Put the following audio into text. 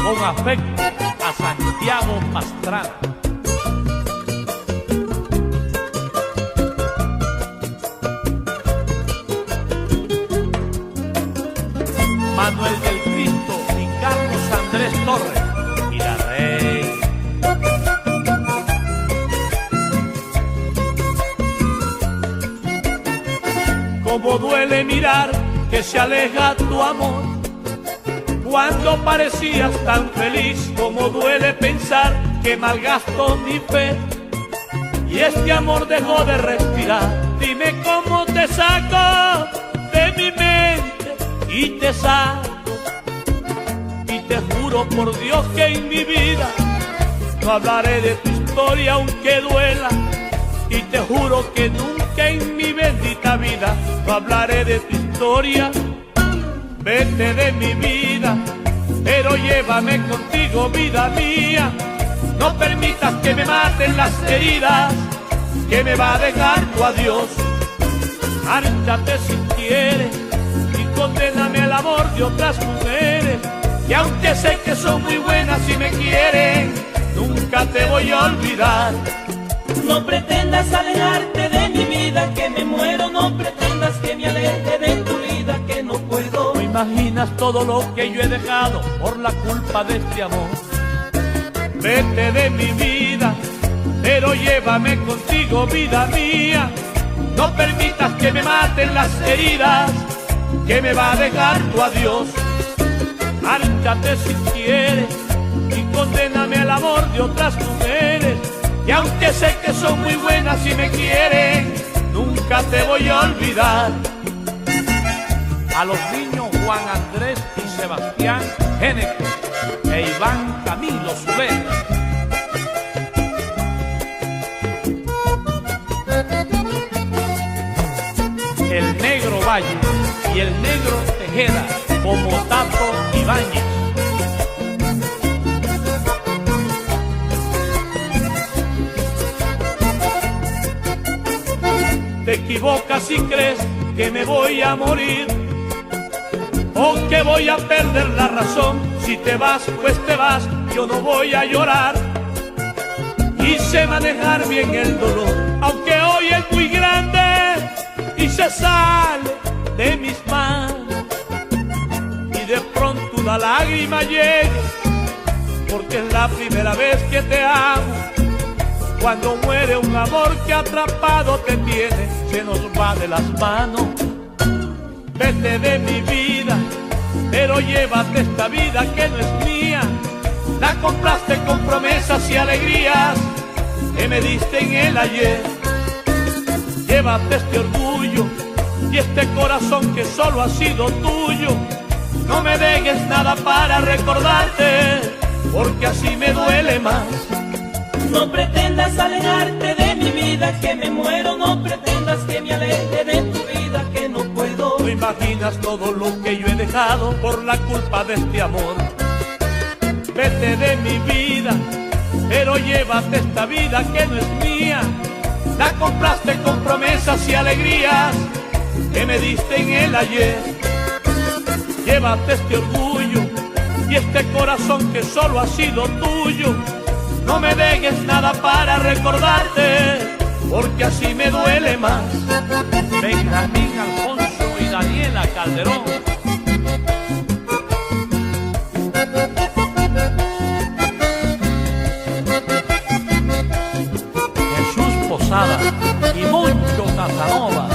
Con afecto a Santiago Pastrana. Manuel del Cristo y Carlos Andrés Torres y la Rey. Cómo duele mirar que se aleja tu amor cuando parecías tan feliz. Cómo duele pensar que malgasto mi fe y este amor dejó de respirar. Dime cómo te saco de mi mente y te saco, y te juro por Dios que en mi vida no hablaré de tu historia aunque duela, y te juro que nunca en mi bendita vida no hablaré de tu historia. Vete de mi vida, pero llévame contigo, vida mía. No permitas que me maten las heridas que me va a dejar tu adiós. Márchate si quieres y condéname al amor de otras mujeres, que aunque sé que son muy buenas y me quieren, nunca te voy a olvidar. No pretendas alejarte de mi vida, que me muero. No pretendas que me aleje de tu vida, que no puedo. No imaginas todo lo que yo he dejado por la culpa de este amor. Vete de mi vida, pero llévame contigo, vida mía. No permitas que me maten las heridas que me va a dejar tu adiós. Márchate si quieres y condéname al amor de otras mujeres, que aunque sé que son muy buenas y me quieren, nunca te voy a olvidar. A los niños Juan Andrés y Sebastián Génesis e Iván Camilo Zuleta. El Negro Valle y el Negro Tejeda como Tato Ibáñez. Te equivocas si crees que me voy a morir o que voy a perder la razón. Si te vas, pues te vas, yo no voy a llorar. Y sé manejar bien el dolor, aunque hoy es muy grande y se sale de mis manos. Y de pronto una lágrima llega, porque es la primera vez que te amo. Cuando muere un amor que atrapado te tiene, se nos va de las manos. Vete de mi vida, pero llévate esta vida que no es mía. La compraste con promesas y alegrías que me diste en el ayer. Llévate este orgullo y este corazón que solo ha sido tuyo. No me dejes nada para recordarte, porque así me duele más. No pretendas alejarte de mi vida, que me muero. No pretendas que me aleje de tu vida, que no puedo. No imaginas todo lo que yo he dejado por la culpa de este amor. Vete de mi vida, pero llévate esta vida que no es mía. La compraste con promesas y alegrías que me diste en el ayer. Llévate este orgullo y este corazón que solo ha sido tuyo. No me dejes nada para recordarte, porque así me duele más. Benjamín Alfonso y Daniela Calderón. Jesús Posada y Moncho Casanova.